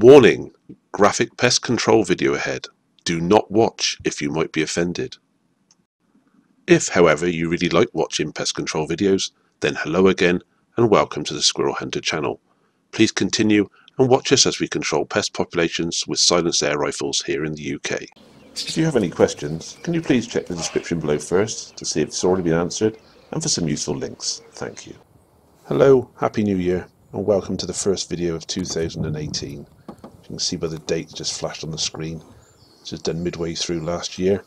Warning! Graphic pest control video ahead. Do not watch if you might be offended. If, however, you really like watching pest control videos, then hello again and welcome to the Squirrel Hunter channel. Please continue and watch us as we control pest populations with silenced air rifles here in the UK. If you have any questions, can you please check the description below first to see if it's already been answered and for some useful links. Thank you. Hello, Happy New Year and welcome to the first video of 2018. You can see by the date just flashed on the screen. This was done midway through last year.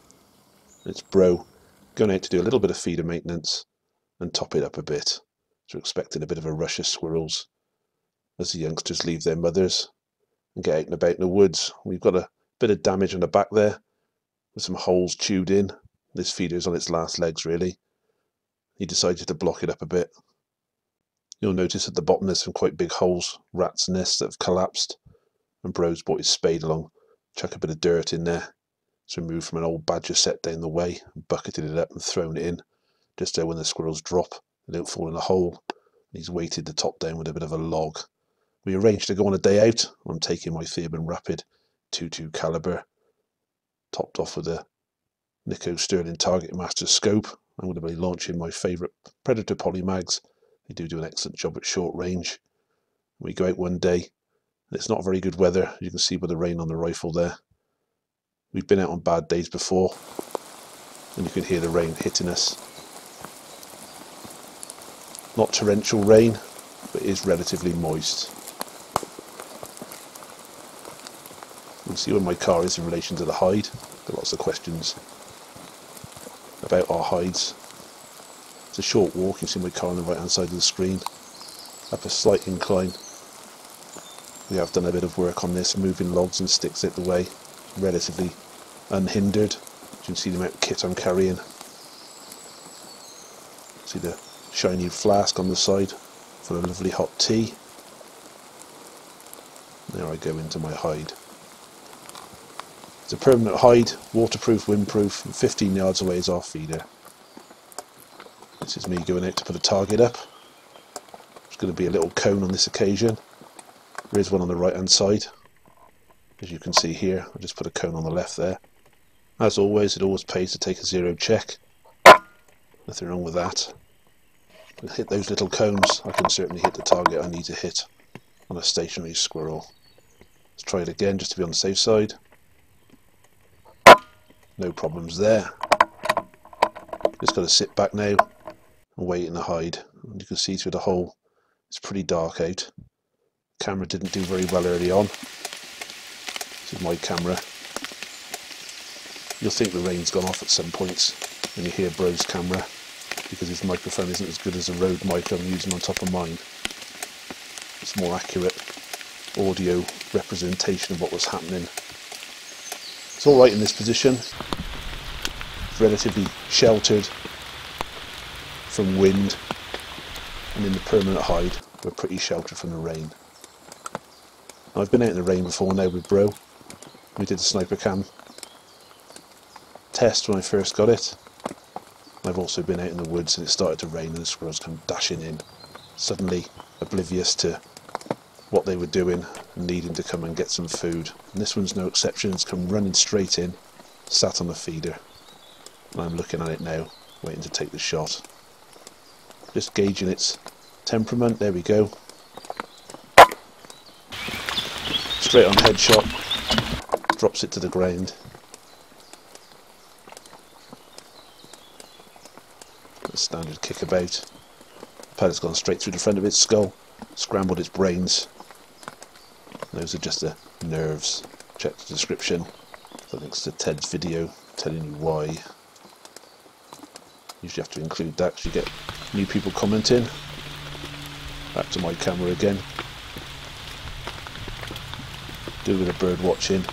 It's Bro going out to do a little bit of feeder maintenance and top it up a bit. So we're expecting a bit of a rush of squirrels as the youngsters leave their mothers and get out and about in the woods. We've got a bit of damage on the back there with some holes chewed in. This feeder's on its last legs really. He decided to block it up a bit. You'll notice at the bottom there's some quite big holes, rats' nests that have collapsed. And Bro's brought his spade along, chuck a bit of dirt in there. It's removed from an old badger set down the way, and bucketed it up and thrown it in, just so when the squirrels drop, they don't fall in a hole. And he's weighted the top down with a bit of a log. We arranged to go on a day out. I'm taking my Theban Rapid 22 caliber, topped off with a Nico Sterling Target Master scope. I'm going to be launching my favourite Predator polymags. They do an excellent job at short range. We go out one day. It's not very good weather, you can see by the rain on the rifle there. We've been out on bad days before, and you can hear the rain hitting us. Not torrential rain, but it is relatively moist. You can see where my car is in relation to the hide. Got lots of questions about our hides. It's a short walk, you can see my car on the right hand side of the screen. Up a slight incline. We have done a bit of work on this, moving logs and sticks out the way, relatively unhindered. You can see the amount of kit I'm carrying. See the shiny flask on the side for a lovely hot tea. There I go into my hide. It's a permanent hide, waterproof, windproof, and 15 yards away is our feeder. This is me going out to put a target up. There's going to be a little cone on this occasion. There is one on the right hand side, as you can see here. I just put a cone on the left there. As always, it always pays to take a zero check. Nothing wrong with that. Hit those little cones, I can certainly hit the target I need to hit on a stationary squirrel. Let's try it again just to be on the safe side. No problems there. Just got to sit back now and wait in the hide. And you can see through the hole, it's pretty dark out. Camera didn't do very well early on. This is my camera. You'll think the rain's gone off at some points when you hear Bro's camera, because his microphone isn't as good as the Rode mic I'm using on top of mine. It's more accurate audio representation of what was happening. It's alright in this position. It's relatively sheltered from wind, and in the permanent hide we're pretty sheltered from the rain. I've been out in the rain before now with Bro. We did a sniper cam test when I first got it. I've also been out in the woods and it started to rain and the squirrels come dashing in, suddenly oblivious to what they were doing and needing to come and get some food. And this one's no exception, it's come running straight in, sat on the feeder. And I'm looking at it now, waiting to take the shot. Just gauging its temperament, there we go. Straight on headshot, drops it to the ground. A standard kickabout. Pellet's gone straight through the front of its skull, scrambled its brains. Those are just the nerves. Check the description. The links to Ted's video telling you why. Usually have to include that because you get new people commenting. Back to my camera again. Do a bit of bird watching.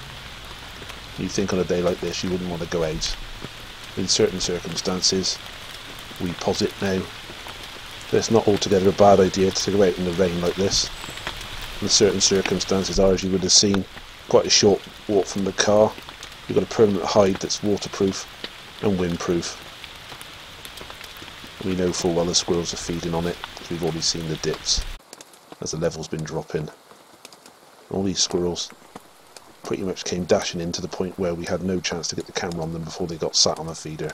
You think on a day like this you wouldn't want to go out. In certain circumstances, we posit now, but it's not altogether a bad idea to go out in the rain like this. In certain circumstances are, as you would have seen, quite a short walk from the car. You've got a permanent hide that's waterproof and windproof. We know full well the squirrels are feeding on it, because we've already seen the dips as the level's been dropping. All these squirrels pretty much came dashing in to the point where we had no chance to get the camera on them before they got sat on the feeder.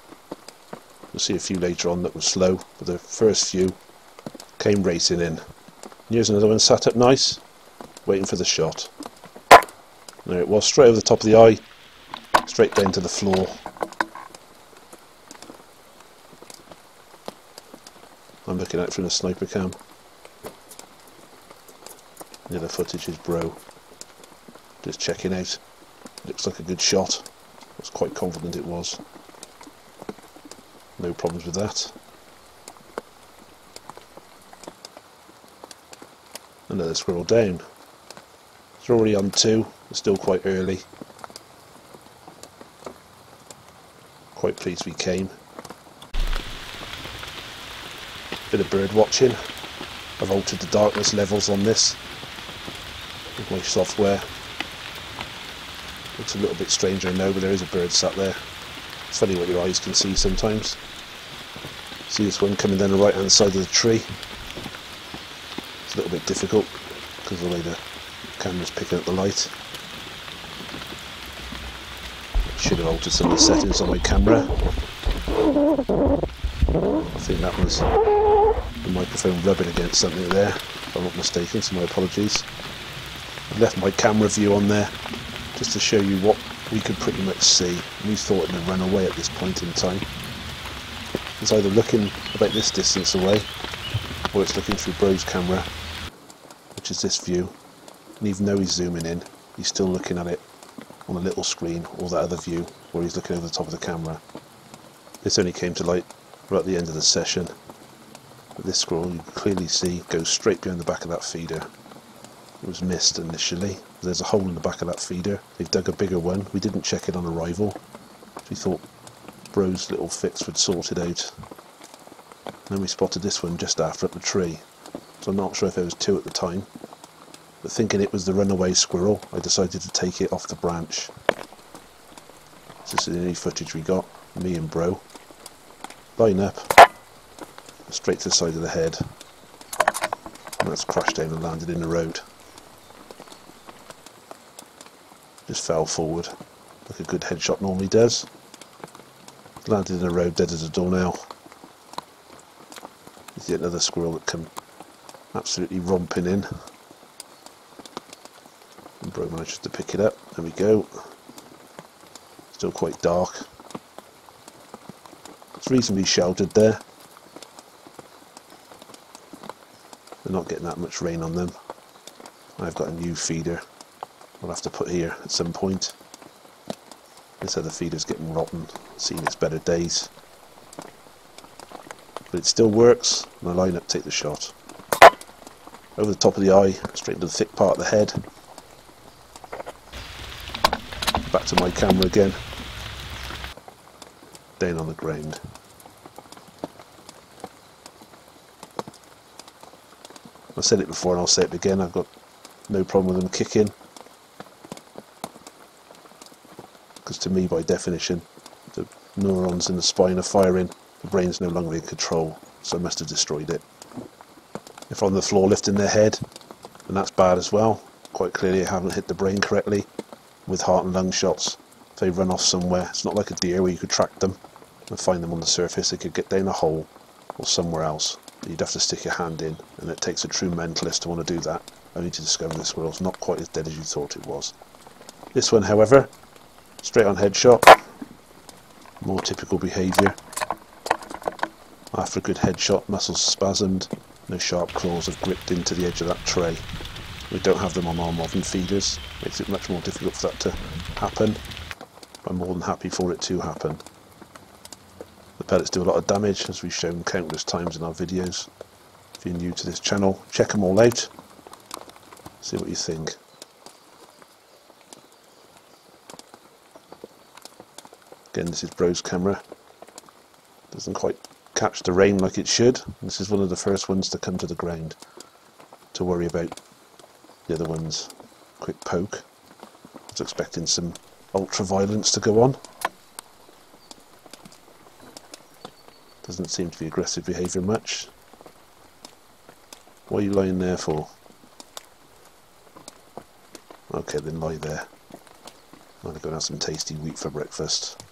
You'll see a few later on that were slow, but the first few came racing in. And here's another one sat up nice, waiting for the shot. There it was, straight over the top of the eye, straight down to the floor. I'm looking at it from the sniper cam. The other footage is bro. Just checking out. Looks like a good shot. I was quite confident it was. No problems with that. Another squirrel down. It's already on 2. It's still quite early. Quite pleased we came. Bit of bird watching. I've altered the darkness levels on this with my software. Looks a little bit stranger now, but there is a bird sat there. It's funny what your eyes can see sometimes. See this one coming down the right hand side of the tree. It's a little bit difficult because of the way the camera's picking up the light. Should have altered some of the settings on my camera. I think that was the microphone rubbing against something there, if I'm not mistaken, so my apologies. I've left my camera view on there just to show you what we could pretty much see. We thought it had run away at this point in time. It's either looking about this distance away, or it's looking through bro's camera, which is this view. And even though he's zooming in, he's still looking at it on a little screen, or that other view where he's looking over the top of the camera. This only came to light right at the end of the session. But this squirrel, you can clearly see, goes straight behind the back of that feeder. It was missed initially. There's a hole in the back of that feeder. They've dug a bigger one. We didn't check it on arrival. We thought bro's little fix would sort it out. Then we spotted this one just after up the tree. So I'm not sure if there was 2 at the time. But thinking it was the runaway squirrel, I decided to take it off the branch. This is the only footage we got. Me and bro. Line up. Straight to the side of the head. And that's crashed down and landed in the road. Just fell forward, like a good headshot normally does. Landed in the road dead as a doornail. There's yet another squirrel that come absolutely romping in. And bro manages to pick it up. There we go. Still quite dark. It's reasonably sheltered there. They're not getting that much rain on them. I've got a new feeder I'll have to put here at some point. This other feeder's getting rotten, seen its better days. But it still works, and I line up, take the shot. Over the top of the eye, straight into the thick part of the head. Back to my camera again. Down on the ground. I said it before and I'll say it again, I've got no problem with them kicking. Because to me, by definition, the neurons in the spine are firing, the brain's no longer in control, so I must have destroyed it. If on the floor lifting their head, then that's bad as well. Quite clearly I haven't hit the brain correctly with heart and lung shots. If they run off somewhere, it's not like a deer where you could track them and find them on the surface. They could get down a hole or somewhere else. You'd have to stick your hand in, and it takes a true mentalist to want to do that, only to discover the squirrel's not quite as dead as you thought it was. This one, however, straight on headshot, more typical behaviour. After a good headshot, muscles spasmed, no sharp claws have gripped into the edge of that tray. We don't have them on our modern feeders, makes it much more difficult for that to happen. I'm more than happy for it to happen. The pellets do a lot of damage, as we've shown countless times in our videos. If you're new to this channel, check them all out, see what you think. Again, this is bro's camera. Doesn't quite catch the rain like it should. This is one of the first ones to come to the ground. To worry about the other ones. Quick poke. I was expecting some ultra violence to go on. Doesn't seem to be aggressive behaviour much. What are you lying there for? Okay, then lie there. I'm going to go and have some tasty wheat for breakfast.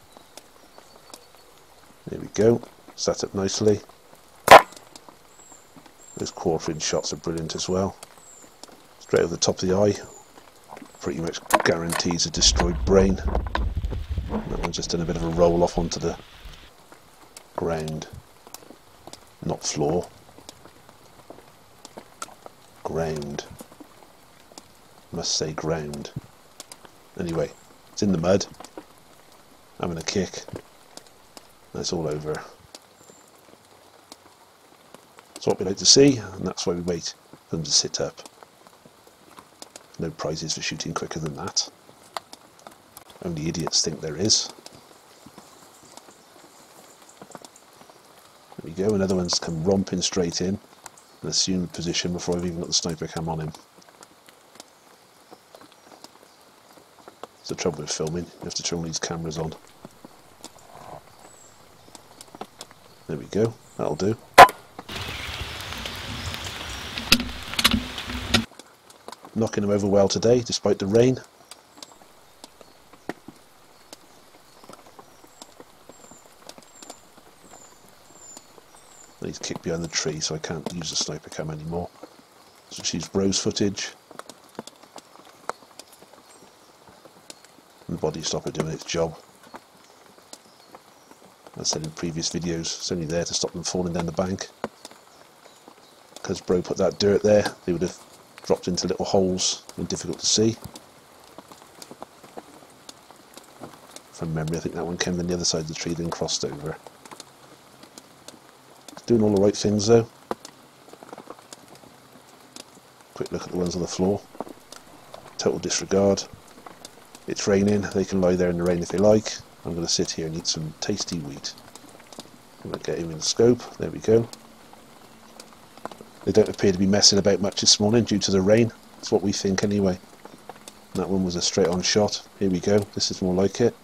There we go, sat up nicely. Those quarter-inch shots are brilliant as well. Straight over the top of the eye, pretty much guarantees a destroyed brain. That one's just done a bit of a roll off onto the ground, not floor, ground. Must say ground. Anyway, it's in the mud, having a kick. That's all over. That's what we like to see, and that's why we wait for them to sit up. No prizes for shooting quicker than that. Only idiots think there is. There we go, another one's come romping straight in and assumed position before I've even got the sniper cam on him. It's the trouble with filming, you have to turn all these cameras on. There we go, that'll do. Knocking him over well today, despite the rain. He's kicked behind the tree, so I can't use the sniper cam anymore. So she's Rose footage. And the body stopper doing its job. As I said in previous videos, it's only there to stop them falling down the bank. Because Bro put that dirt there, they would have dropped into little holes and difficult to see. From memory, I think that one came on the other side of the tree, then crossed over. Doing all the right things though. Quick look at the ones on the floor. Total disregard. It's raining, they can lie there in the rain if they like. I'm going to sit here and eat some tasty wheat. I'm going to get him in the scope, there we go. They don't appear to be messing about much this morning due to the rain. That's what we think anyway. That one was a straight on shot. Here we go, this is more like it.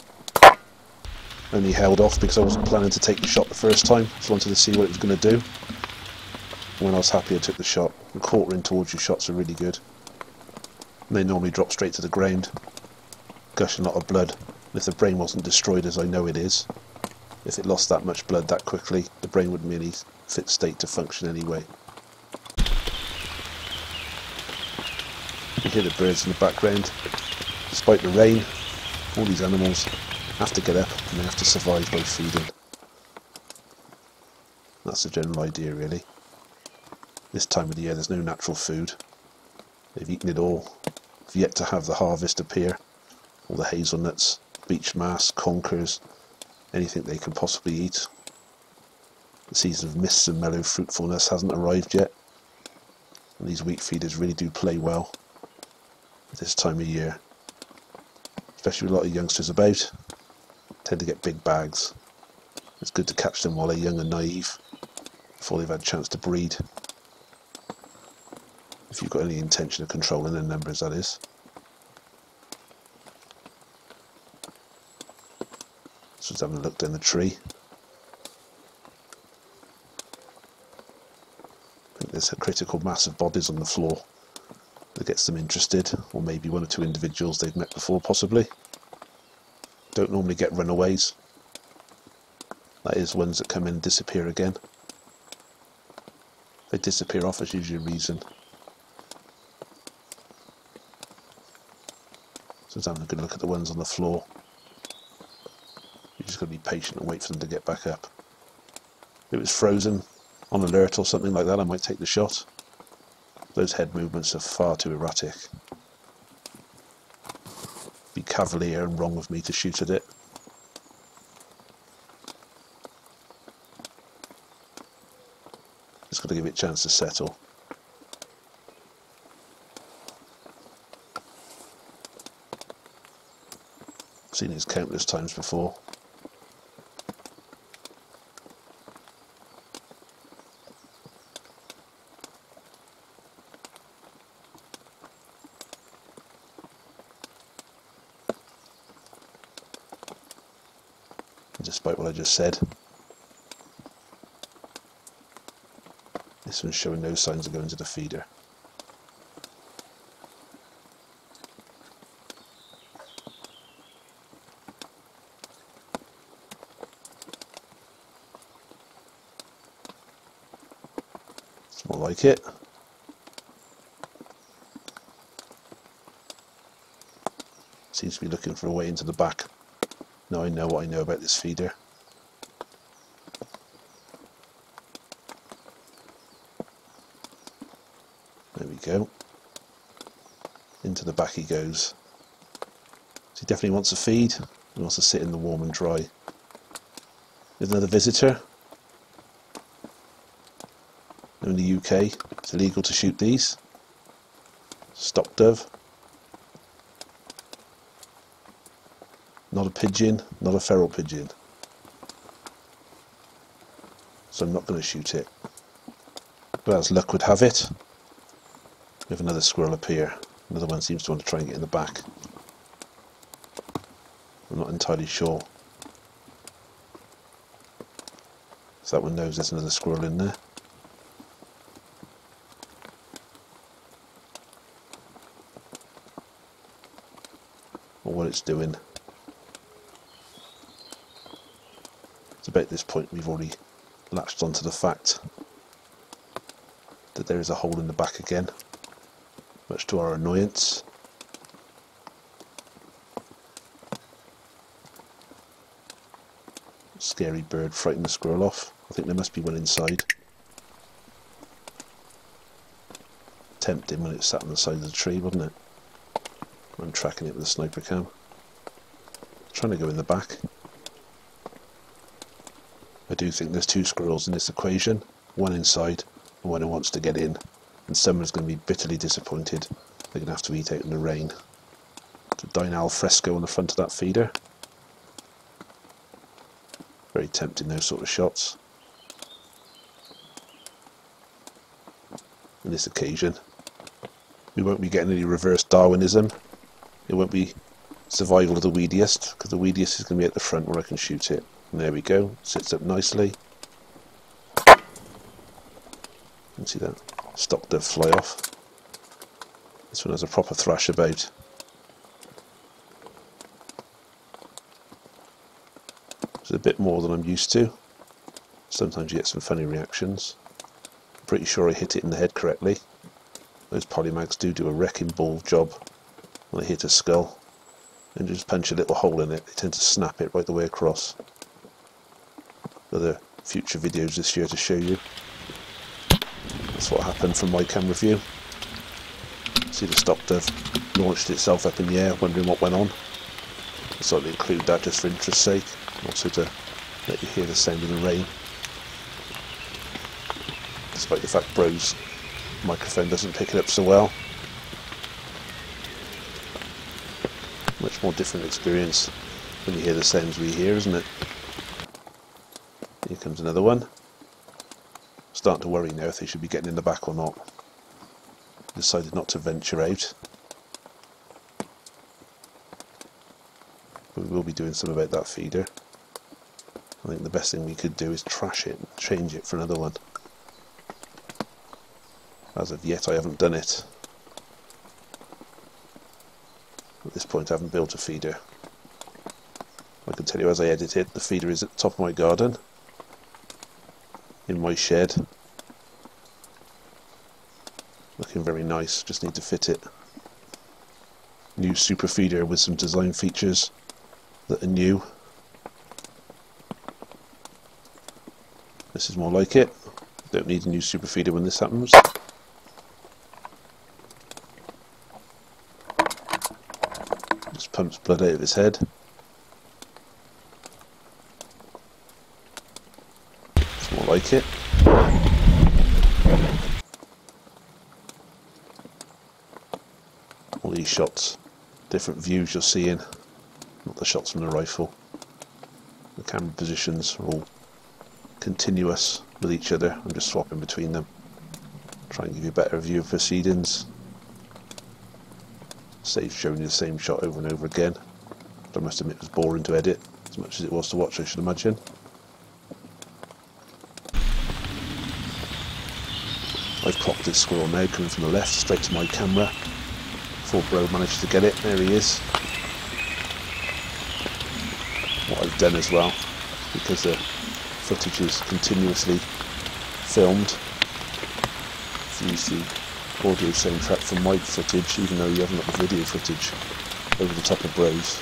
Only held off because I wasn't planning to take the shot the first time. Just wanted to see what it was going to do. When I was happy I took the shot. The quartering towards your shots are really good. And they normally drop straight to the ground, gushing a lot of blood. And if the brain wasn't destroyed as I know it is, if it lost that much blood that quickly, the brain wouldn't be in a fit state to function anyway. You hear the birds in the background. Despite the rain, all these animals have to get up and they have to survive by feeding. That's the general idea really. This time of the year there's no natural food. They've eaten it all. They've yet to have the harvest appear. All the hazelnuts, beech mast, conkers, anything they can possibly eat. The season of mists and mellow fruitfulness hasn't arrived yet. And these wheat feeders really do play well at this time of year. Especially with a lot of youngsters about. Tend to get big bags. It's good to catch them while they're young and naive, before they've had a chance to breed. If you've got any intention of controlling their numbers, that is. So just having a look down the tree. I think there's a critical mass of bodies on the floor that gets them interested, or maybe one or two individuals they've met before possibly. Don't normally get runaways. That is ones that come in and disappear again. If they disappear off, there's usually a reason. So I'm having a good look at the ones on the floor. You just got to be patient and wait for them to get back up. If it was frozen, on alert or something like that, I might take the shot. Those head movements are far too erratic. Be cavalier and wrong of me to shoot at it. Just got to give it a chance to settle. I've seen it countless times before. Despite what I just said, this one's showing no signs of going to the feeder. It's more like it. Seems to be looking for a way into the back. Now I know what I know about this feeder. There we go. Into the back he goes. So he definitely wants a feed. He wants to sit in the warm and dry. There's another visitor. In the UK, it's illegal to shoot these. Stock dove. Not a pigeon, not a feral pigeon. So I'm not going to shoot it. But as luck would have it, we have another squirrel up here. Another one seems to want to try and get in the back. I'm not entirely sure. So that one knows there's another squirrel in there. Or what it's doing. It's about this point we've already latched onto the fact that there is a hole in the back again, much to our annoyance. Scary bird frightened the squirrel off. I think there must be one inside. Tempting when it sat on the side of the tree, wasn't it? I'm tracking it with a sniper cam. Trying to go in the back. I do think there's two squirrels in this equation. One inside and one who wants to get in. And someone's going to be bitterly disappointed. They're going to have to eat out in the rain. It's a dine al fresco on the front of that feeder. Very tempting, those sort of shots. On this occasion, we won't be getting any reverse Darwinism. It won't be survival of the weediest, because the weediest is going to be at the front where I can shoot it. And there we go, sits up nicely. You can see that stock dove fly off. This one has a proper thrash about. It's a bit more than I'm used to. Sometimes you get some funny reactions. I'm pretty sure I hit it in the head correctly. Those polymags do a wrecking ball job when they hit a skull. And just punch a little hole in it, they tend to snap it right the way across. Other future videos this year to show you. That's what happened from my camera view. See the stock dove launched itself up in the air, wondering what went on. I thought I'd include that just for interest's sake, also to let you hear the sound of the rain. Despite the fact Bro's microphone doesn't pick it up so well. Much more different experience when you hear the sounds we hear, isn't it? Here comes another one. Starting to worry now if they should be getting in the back or not. Decided not to venture out. But we will be doing something about that feeder. I think the best thing we could do is trash it and change it for another one. As of yet I haven't done it. At this point I haven't built a feeder. I can tell you as I edit it, the feeder is at the top of my garden. In my shed. Looking very nice, just need to fit it. New super feeder with some design features that are new. This is more like it. Don't need a new super feeder when this happens. Just pumps blood out of his head. It's more like it. All these shots, different views you're seeing, not the shots from the rifle. The camera positions are all continuous with each other. I'm just swapping between them. Try and give you a better view of proceedings. Saves showing you the same shot over and over again. But I must admit it was boring to edit, as much as it was to watch, I should imagine. I've clocked this squirrel now coming from the left straight to my camera. Before Bro managed to get it, there he is. What I've done as well, because the footage is continuously filmed, have to use the audio soundtrack from my footage, even though you haven't got the video footage, over the top of Bro's.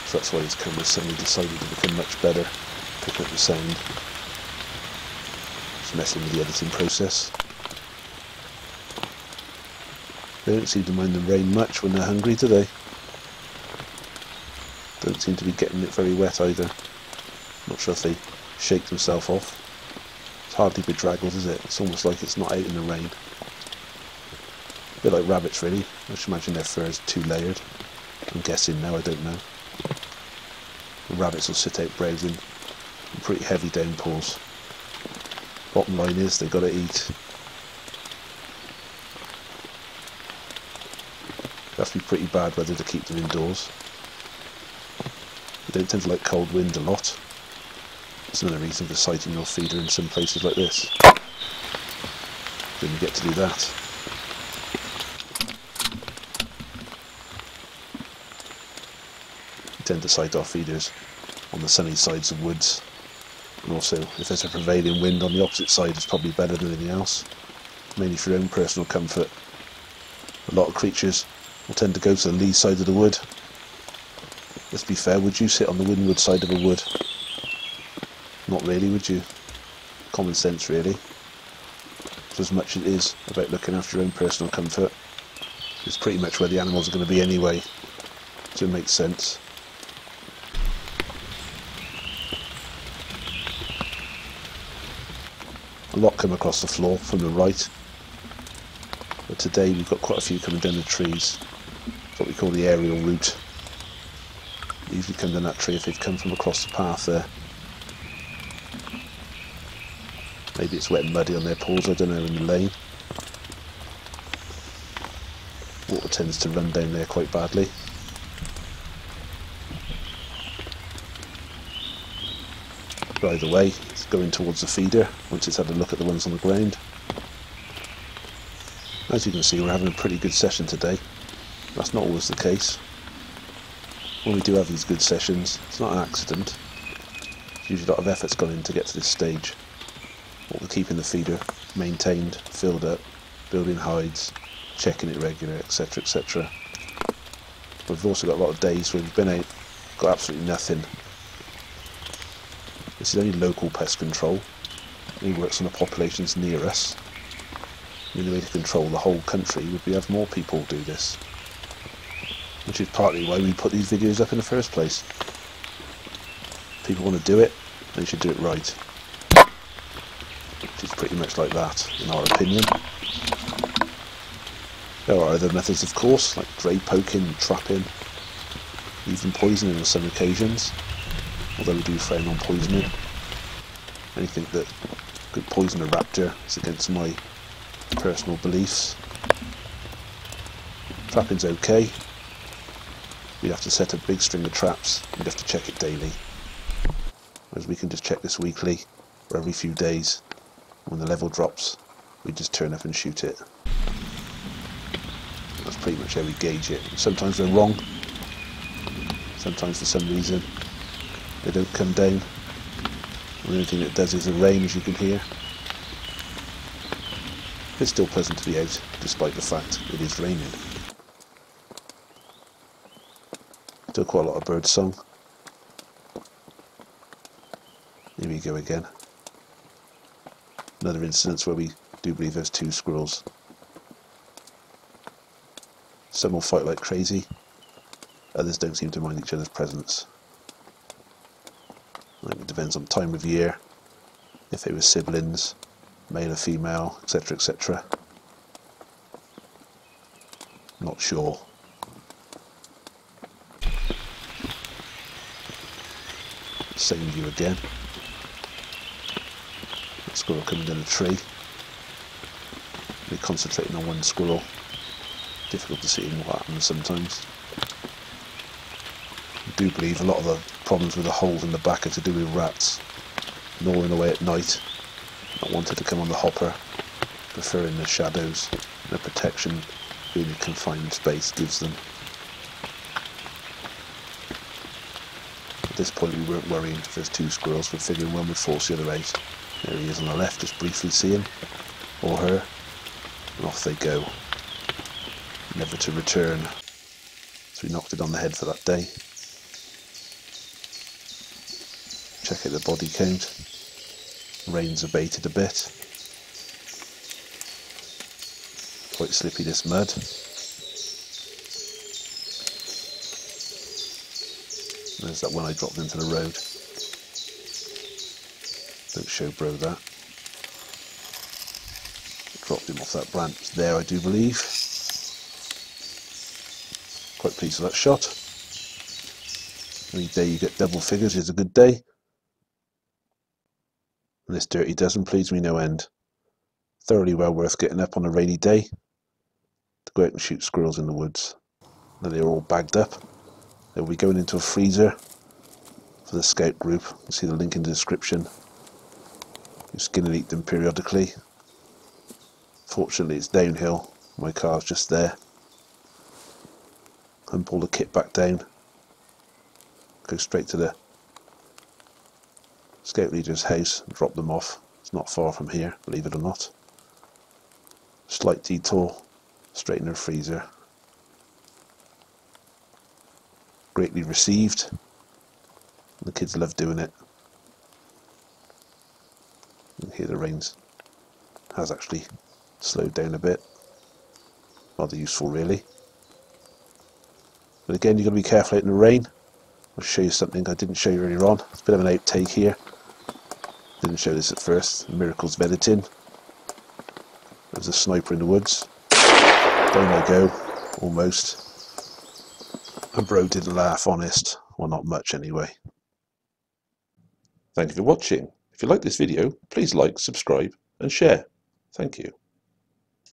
So that's why his camera suddenly decided to become much better, picking up the sound. It's messing with the editing process. They don't seem to mind the rain much when they're hungry, do they? Don't seem to be getting it very wet either. Not sure if they shake themselves off. It's hardly bedraggled, is it? It's almost like it's not out in the rain. A bit like rabbits, really. I should imagine their fur is too layered. I'm guessing now, I don't know. The rabbits will sit out browsing in pretty heavy downpours. Bottom line is, they've got to eat. It has to be pretty bad weather to keep them indoors. They don't tend to like cold wind a lot. That's another reason for sighting your feeder in some places like this. Then you get to do that. We tend to sight our feeders on the sunny sides of woods. And also, if there's a prevailing wind on the opposite side, it's probably better than anything else. Mainly for your own personal comfort. A lot of creatures will tend to go to the lee side of the wood. Let's be fair, would you sit on the windward side of a wood? Not really, would you? Common sense, really. So as much as it is about looking after your own personal comfort, it's pretty much where the animals are going to be anyway, so it makes sense. A lot come across the floor from the right, but today we've got quite a few coming down the trees. It's what we call the aerial route. They usually come down that tree if they've come from across the path there. Maybe it's wet and muddy on their paws, I don't know, in the lane. Water tends to run down there quite badly. But either way, it's going towards the feeder once it's had a look at the ones on the ground. As you can see, we're having a pretty good session today. That's not always the case. When we do have these good sessions, it's not an accident. There's usually a lot of effort's gone in to get to this stage. What we're keeping the feeder maintained, filled up, building hides, checking it regular, etc, etc. We've also got a lot of days where we've been out, got absolutely nothing. This is only local pest control. He works on the populations near us. The only way to control the whole country would be to have more people do this. Which is partly why we put these videos up in the first place. If people want to do it, they should do it right. Which is pretty much like that, in our opinion. There are other methods, of course, like grey poking, trapping, even poisoning on some occasions, although we do frown on poisoning. Anything that could poison a raptor is against my personal beliefs. Trapping's okay. We'd have to set a big string of traps, we'd have to check it daily. Whereas we can just check this weekly, or every few days. When the level drops, we just turn up and shoot it. That's pretty much how we gauge it. Sometimes we're wrong. Sometimes for some reason they don't come down. And the only thing it does is the rain, as you can hear. It's still pleasant to be out, despite the fact it is raining. Still quite a lot of bird song. Here we go again. Another instance where we do believe there's two squirrels. Some will fight like crazy, others don't seem to mind each other's presence. I think it depends on time of year, if they were siblings, male or female, etc, etc. Not sure. Same view again. Squirrel coming down a tree. We're concentrating on one squirrel. Difficult to see what happens sometimes. I do believe a lot of the problems with the holes in the back are to do with rats gnawing away at night, not wanting to come on the hopper, preferring the shadows and the protection being a confined space gives them. At this point we weren't worrying if there's two squirrels, we're figuring one would force the other out. There he is on the left, just briefly see him, or her. and off they go, never to return. So we knocked it on the head for that day. Check out the body count. Rain's abated a bit. Quite slippy, this mud. There's that one I dropped into the road. Don't show bro that. Dropped him off that branch there, I do believe. Quite pleased with that shot. Any day you get double figures is a good day. And this dirty dozen pleased me no end. Thoroughly well worth getting up on a rainy day to go out and shoot squirrels in the woods. Now they're all bagged up. They'll be going into a freezer for the scout group. You'll see the link in the description. You skin and eat them periodically. Fortunately it's downhill, my car's just there. And pull the kit back down. Go straight to the scout leader's house and drop them off. It's not far from here, believe it or not. Slight detour, straight in their freezer. Greatly received. The kids love doing it. You can hear the rains has actually slowed down a bit. Rather useful really. But again, you've got to be careful out in the rain. I'll show you something I didn't show you earlier on. It's a bit of an outtake here. Didn't show this at first. Miracles of editing. There's a sniper in the woods. Down they go, almost. And bro didn't laugh, honest. Well, not much anyway. Thank you for watching. If you like this video, please like, subscribe and share. Thank you.